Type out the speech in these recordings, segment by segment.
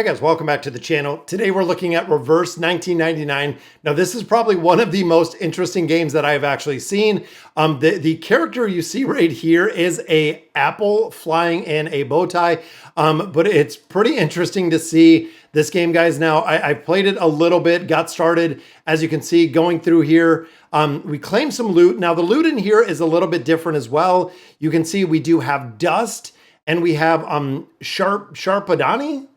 Hey guys, welcome back to the channel. Today we're looking at Reverse 1999. Now this is probably one of the most interesting games that I've actually seen. The character you see right here is a apple flying in a bow tie, but it's pretty interesting to see this game, guys. Now I played it a little bit, got started, as you can see, going through here. We claimed some loot. Now the loot in here is a little bit different as well. You can see we do have dust and we have Sharpadani.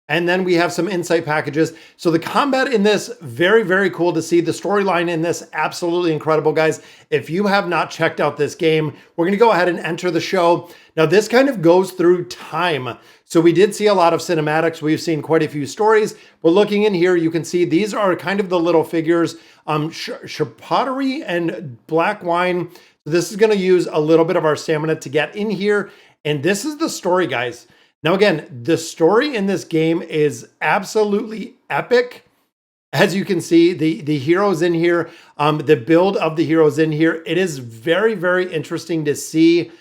And then we have some insight packages. So the combat in this, very, very cool to see. The storyline in this, absolutely incredible, guys. If you have not checked out this game, we're gonna go ahead and enter the show. Now this kind of goes through time. So we did see a lot of cinematics. We've seen quite a few stories. But looking in here, you can see these are kind of the little figures, Charcuterie and black wine. So this is gonna use a little bit of our stamina to get in here. And this is the story, guys. Now, again, the story in this game is absolutely epic. As you can see, the heroes in here, the build of the heroes in here, it is very, very interesting to see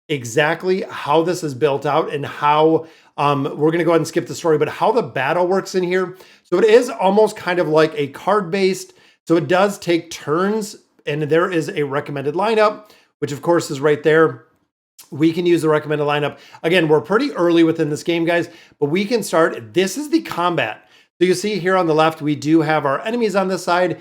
exactly how this is built out and how, we're going to go ahead and skip the story, but how the battle works in here. So it is almost kind of like a card-based. So it does take turns, and there is a recommended lineup, which of course is right there. We can use the recommended lineup. Again, we're pretty early within this game, guys, but we can start. This is the combat. So you see here on the left, we do have our enemies on this side.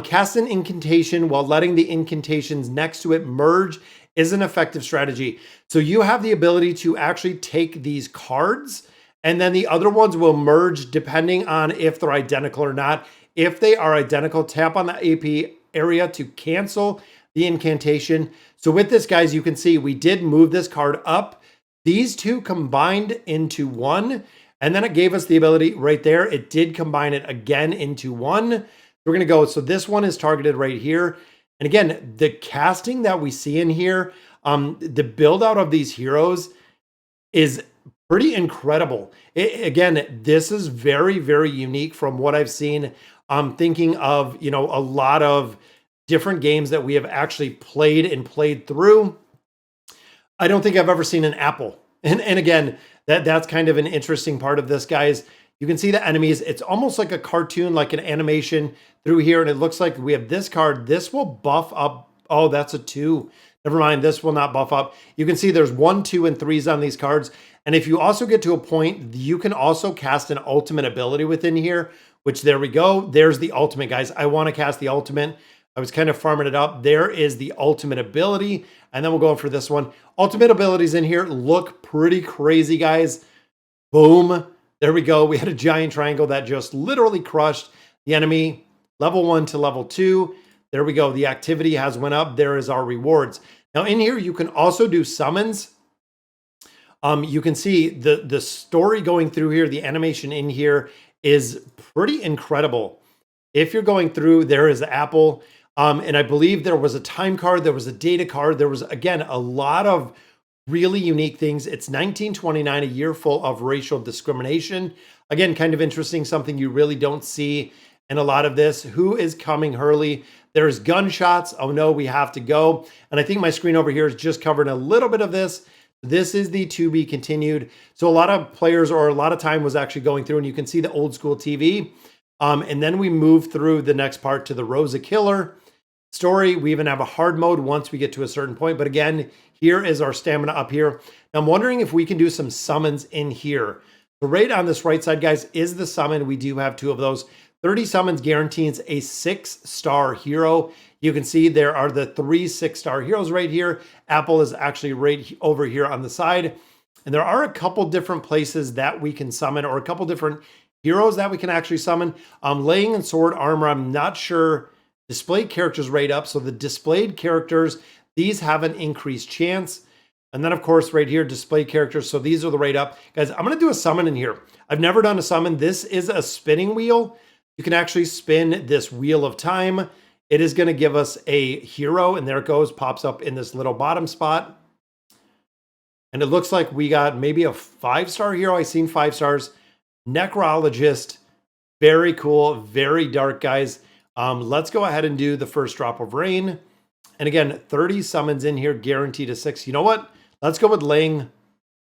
Cast an incantation while letting the incantations next to it merge is an effective strategy. So you have the ability to actually take these cards and then the other ones will merge depending on if they're identical or not. If they are identical, tap on the AP area to cancel the incantation. So with this, guys, you can see we did move this card up. These two combined into one, and then it gave us the ability right there. It did combine it again into one. We're gonna go, so this one is targeted right here. And again, the casting that we see in here, the build out of these heroes is pretty incredible. Again, this is very, very unique from what I've seen. I'm thinking of, you know, a lot of different games that we have actually played through. I don't think I've ever seen an apple. And again, that's kind of an interesting part of this, guys. You can see the enemies. It's almost like a cartoon, like an animation through here. And it looks like we have this card. This will buff up. Oh, that's a 2. Never mind. This will not buff up. You can see there's 1, 2, and 3s on these cards. And if you also get to a point, you can also cast an ultimate ability within here, which there we go. There's the ultimate, guys. I want to cast the ultimate. I was kind of farming it up. There is the ultimate ability. And then we'll go for this one. Ultimate abilities in here look pretty crazy, guys. Boom. There we go. We had a giant triangle that just literally crushed the enemy. Level 1 to level 2. There we go. The activity has went up. There is our rewards. Now in here, you can also do summons. You can see the story going through here. The animation in here is pretty incredible. If you're going through, there is Apple. And I believe there was a time card, there was a data card, there was, again, a lot of really unique things. It's 1929, a year full of racial discrimination. Again, kind of interesting, something you really don't see in a lot of this. Who is coming, Hurley? There's gunshots. Oh no, we have to go. And I think my screen over here is just covering a little bit of this. This is the to be continued. So a lot of players or a lot of time was actually going through, and you can see the old school TV. And then we move through the next part to the Rosa Killer story. We even have a hard mode once we get to a certain point. But again, here is our stamina up here. Now I'm wondering if we can do some summons in here. So right on this right side, guys, is the summon. We do have 2 of those. 30 summons guarantees a 6-star hero. You can see there are the 3 6-star heroes right here. Apple is actually right over here on the side. And there are a couple different places that we can summon, or a couple different heroes that we can actually summon. Laying and sword armor, I'm not sure. Displayed characters right up. So the displayed characters, these have an increased chance. And then of course right here, displayed characters. So these are the right up. Guys, I'm gonna do a summon in here. I've never done a summon. This is a spinning wheel. You can actually spin this wheel of time. It is gonna give us a hero, and there it goes, pops up in this little bottom spot. And it looks like we got maybe a 5-star hero. I've seen 5 stars. Necrologist, very cool, very dark, guys. Let's go ahead and do the first drop of rain. And again, 30 summons in here, guaranteed a 6. You know what? Let's go with laying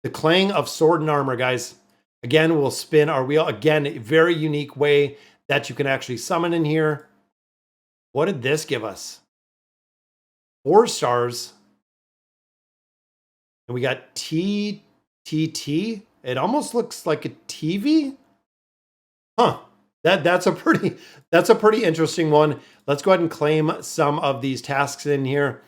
the clang of sword and armor, guys. Again, we'll spin our wheel. Again, a very unique way that you can actually summon in here. What did this give us? 4 stars. And we got TTT. It almost looks like a TV. Huh. That's a pretty interesting one. Let's go ahead and claim some of these tasks in here.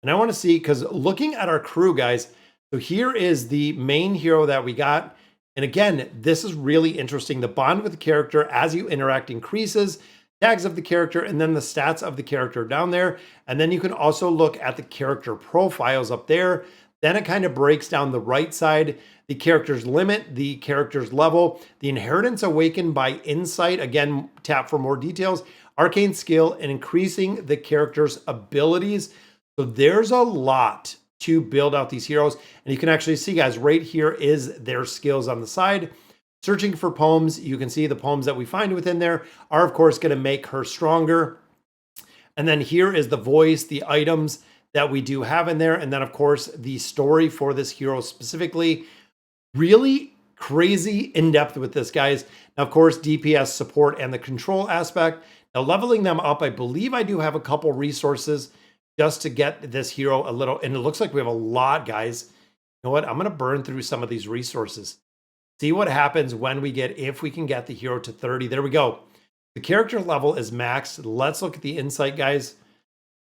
And I want to see, because looking at our crew, guys, so here is the main hero that we got. And again, this is really interesting. The bond with the character as you interact increases, tags of the character, and then the stats of the character down there. And then you can also look at the character profiles up there. Then it kind of breaks down the right side, the character's limit, the character's level, the inheritance awakened by insight. Again, tap for more details, arcane skill, and increasing the character's abilities. So there's a lot to build out these heroes. And you can actually see, guys, right here is their skills on the side. Searching for poems, you can see the poems that we find within there are, of course, going to make her stronger. And then here is the voice, the items that we do have in there. And then, of course, the story for this hero specifically. Really crazy in-depth with this, guys. Now, of course, DPS support and the control aspect. Now, leveling them up, I believe I do have a couple resources just to get this hero a little, and it looks like we have a lot, guys. You know what? I'm going to burn through some of these resources. See what happens when we get, if we can get the hero to 30. There we go. The character level is maxed. Let's look at the insight, guys.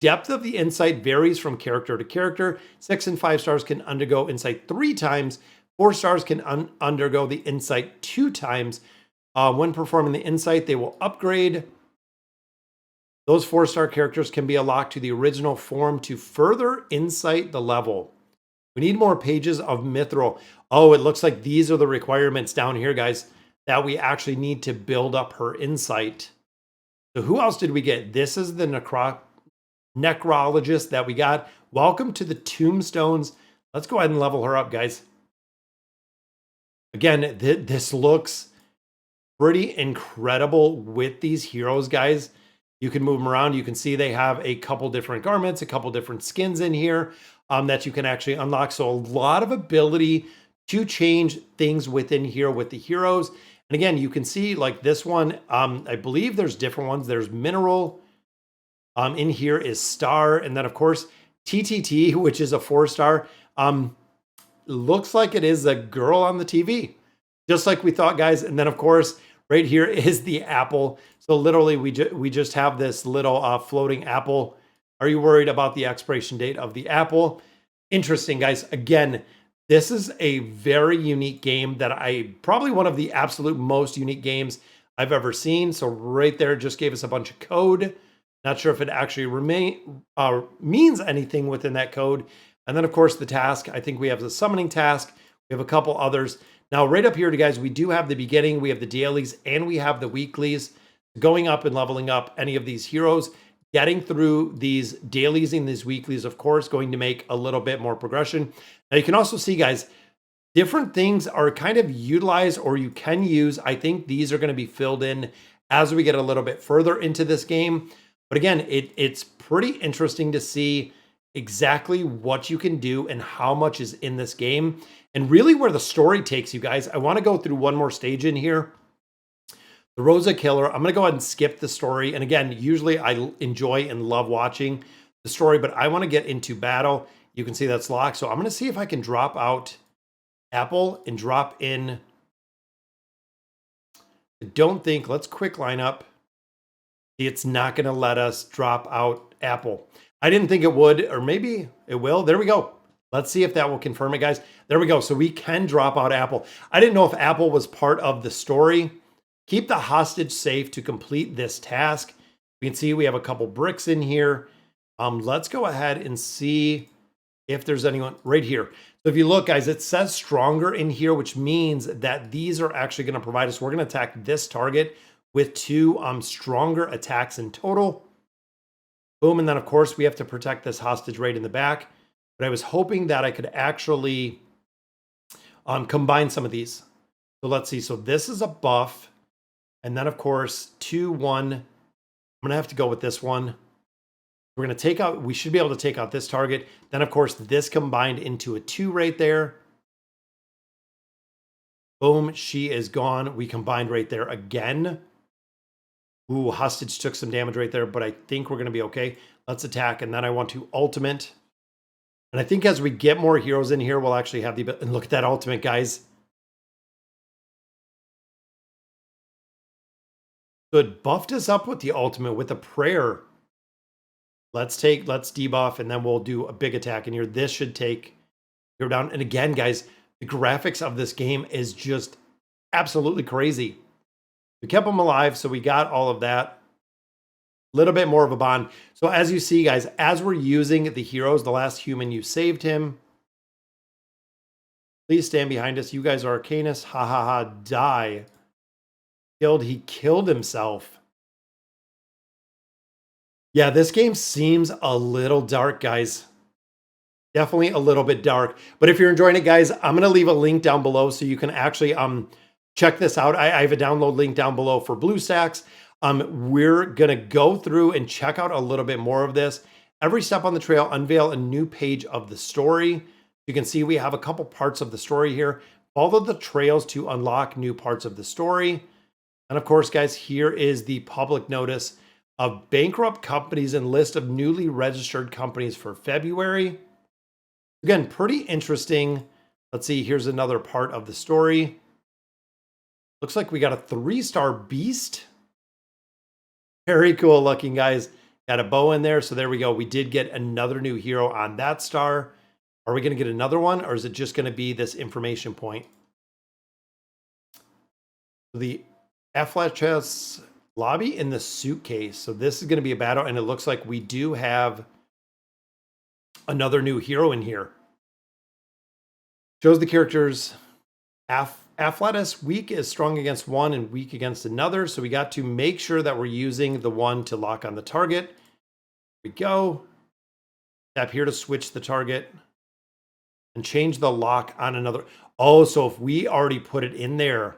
Depth of the insight varies from character to character. 6 and 5 stars can undergo insight 3 times. 4 stars can undergo the insight 2 times. When performing the insight, they will upgrade. Those 4-star characters can be unlocked to the original form to further insight the level. We need more pages of Mithril. Oh, it looks like these are the requirements down here, guys, that we actually need to build up her insight. So who else did we get? This is the necrologist that we got. Welcome to the tombstones. Let's go ahead and level her up, guys. Again, this looks pretty incredible with these heroes, guys. You can move them around. You can see they have a couple different garments, a couple different skins in here that you can actually unlock. So a lot of ability to change things within here with the heroes. And again, you can see like this one, I believe there's different ones. There's mineral. In here is star. And then of course, TTT, which is a 4-star. Looks like it is a girl on the TV, just like we thought, guys. And then of course, right here is the apple. So literally we just have this little floating apple. Are you worried about the expiration date of the apple? Interesting, guys. Again, this is a very unique game that probably one of the absolute most unique games I've ever seen. So right there just gave us a bunch of code. Not sure if it actually means anything within that code. And then, of course, the task. I think we have the summoning task. We have a couple others. Now, right up here, guys, we do have the beginning. We have the dailies and we have the weeklies. Going up and leveling up any of these heroes. Getting through these dailies and these weeklies, of course, going to make a little bit more progression. Now, you can also see, guys, different things are kind of utilized or you can use. I think these are going to be filled in as we get a little bit further into this game. But again, it's pretty interesting to see exactly what you can do and how much is in this game and really where the story takes you, guys. I want to go through one more stage in here. The Rosa Killer. I'm going to go ahead and skip the story. And again, usually I enjoy and love watching the story, but I want to get into battle. You can see that's locked. So I'm going to see if I can drop out Apple and drop in. I don't think, let's quick line up. It's not going to let us drop out Apple. I didn't think it would, or maybe it will. There we go. Let's see if that will confirm it, guys. There we go. So we can drop out Apple. I didn't know if Apple was part of the story. Keep the hostage safe to complete this task. We can see we have a couple bricks in here. Let's go ahead and see if there's anyone right here. So if you look, guys, it says stronger in here, which means that these are actually going to provide us. We're going to attack this target with 2 stronger attacks in total. Boom. And then, of course, we have to protect this hostage right in the back. But I was hoping that I could actually combine some of these. So let's see. So this is a buff. And then, of course, 2, 1. I'm going to have to go with this one. We're going to take out, we should be able to take out this target. Then, of course, this combined into a 2 right there. Boom, she is gone. We combined right there again. Ooh, hostage took some damage right there, but I think we're going to be okay. Let's attack, and then I want to ultimate. And I think as we get more heroes in here, we'll actually have the ability. And look at that ultimate, guys. So it buffed us up with the ultimate with a prayer. Let's debuff, and then we'll do a big attack in here. This should take hero down. And again, guys, the graphics of this game is just absolutely crazy. We kept them alive, so we got all of that. A little bit more of a bond. So as you see, guys, as we're using the heroes, the last human, you saved him. Please stand behind us. You guys are Arcanus. Ha ha ha. Die. He killed himself. Yeah, this game seems a little dark, guys. Definitely a little bit dark. But if you're enjoying it, guys, I'm going to leave a link down below so you can actually check this out. I have a download link down below for BlueStacks. We're going to go through and check out a little bit more of this. Every step on the trail, unveil a new page of the story. You can see we have a couple parts of the story here. Follow the trails to unlock new parts of the story. And of course, guys, here is the public notice of bankrupt companies and list of newly registered companies for February. Again, pretty interesting. Let's see, here's another part of the story. Looks like we got a 3-star beast. Very cool looking, guys. Got a bow in there. So there we go. We did get another new hero on that star. Are we going to get another one, or is it just going to be this information point? The FHG lobby in the suitcase. So this is going to be a battle, and it looks like we do have another new hero in here. Shows the characters. Afflatus, weak is strong against one and weak against another. So we got to make sure that we're using the one to lock on the target. Here we go. Tap here to switch the target and change the lock on another. Oh, so if we already put it in there,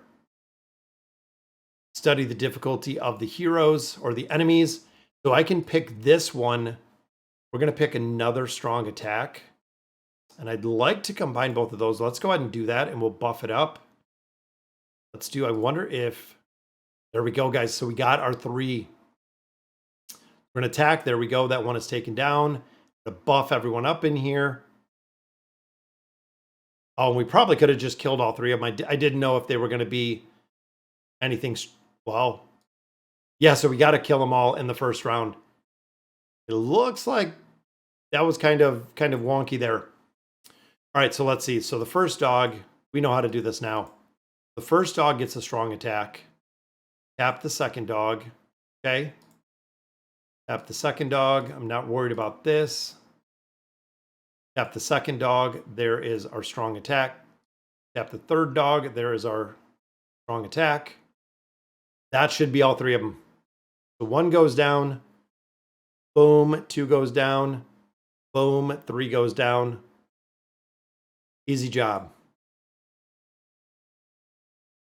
study the difficulty of the heroes or the enemies. So I can pick this one. We're going to pick another strong attack. And I'd like to combine both of those. Let's go ahead and do that, and we'll buff it up. Let's do, I wonder if, there we go, guys. So we got our 3. We're going to attack. There we go. That one is taken down. To buff everyone up in here. Oh, we probably could have just killed all 3 of them. I didn't know if they were going to be anything. Well, yeah, so we got to kill them all in the first round. It looks like that was kind of wonky there. All right, so let's see. So the first dog, we know how to do this now. The first dog gets a strong attack. Tap the second dog. Okay. Tap the second dog. I'm not worried about this. Tap the second dog. There is our strong attack. Tap the third dog. There is our strong attack. That should be all 3 of them. So 1 goes down. Boom. 2 goes down. Boom. 3 goes down. Easy job.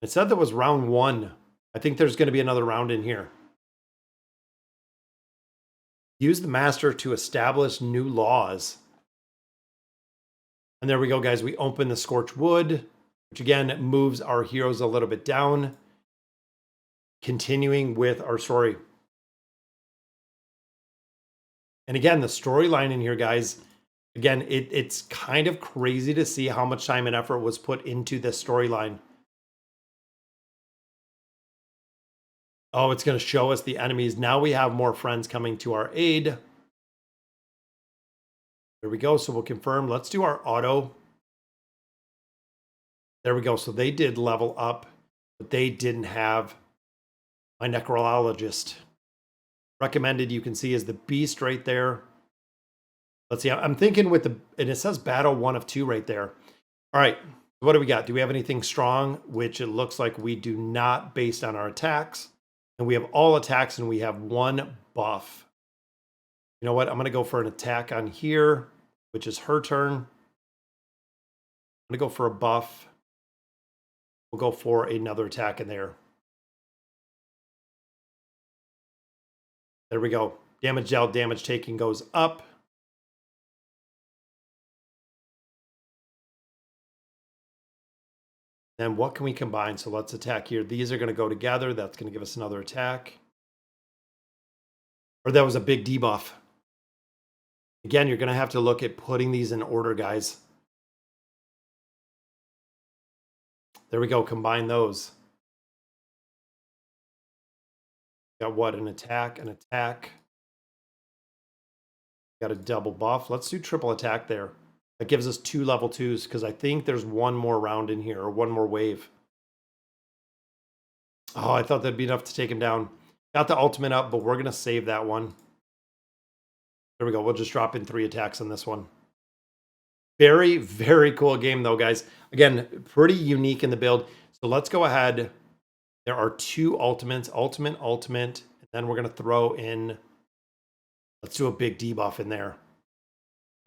It said that was round 1. I think there's going to be another round in here. Use the master to establish new laws. And there we go, guys. We open the scorched wood, which again moves our heroes a little bit down. Continuing with our story. And again, the storyline in here, guys, again, it's kind of crazy to see how much time and effort was put into this storyline. Oh, it's going to show us the enemies. Now we have more friends coming to our aid. There we go. So we'll confirm. Let's do our auto. There we go. So they did level up, but they didn't have my necrologist. Recommended, you can see, is the beast right there. Let's see. I'm thinking with the, and it says battle 1 of 2 right there. All right. What do we got? Do we have anything strong? Which it looks like we do not, based on our attacks. And we have all attacks, and we have 1 buff. You know what? I'm going to go for an attack on here, which is her turn. I'm going to go for a buff. We'll go for another attack in there. There we go. Damage dealt, damage taken goes up. Then what can we combine? So let's attack here. These are going to go together. That's going to give us another attack. Or that was a big debuff. Again, you're going to have to look at putting these in order, guys. There we go. Combine those. Got what? An attack, an attack. Got a double buff. Let's do triple attack there. That gives us 2 level 2s because I think there's one more round in here or one more wave. Oh, I thought that'd be enough to take him down. Got the ultimate up, but we're going to save that one. There we go. We'll just drop in 3 attacks on this one. Very, very cool game though, guys. Again, pretty unique in the build. So let's go ahead. There are 2 ultimates, ultimate, and then we're going to throw in, let's do a big debuff in there.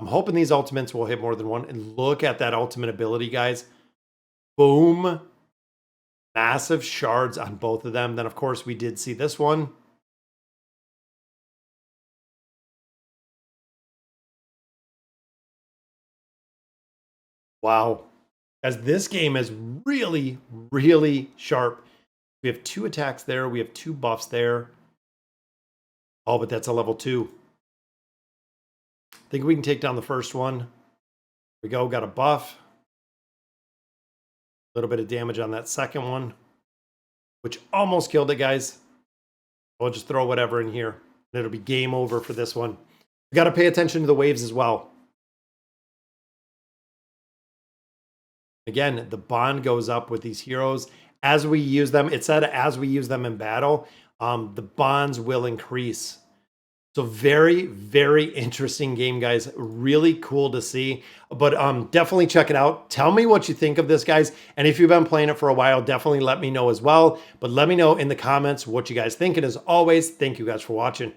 I'm hoping these ultimates will hit more than one. And look at that ultimate ability, guys. Boom. Massive shards on both of them. Then, of course, we did see this one. Wow. Guys, this game is really, really sharp. We have 2 attacks there. We have 2 buffs there. Oh, but that's a level 2. I think we can take down the first one. Here we go. Got a buff. A little bit of damage on that second one, which almost killed it, guys. We'll just throw whatever in here. And it'll be game over for this one. We got to pay attention to the waves as well. Again, the bond goes up with these heroes. As we use them, it said as we use them in battle, the bonds will increase. So very, very interesting game, guys. Really cool to see. But definitely check it out. Tell me what you think of this, guys. And if you've been playing it for a while, definitely let me know as well. But let me know in the comments what you guys think. And as always, thank you guys for watching.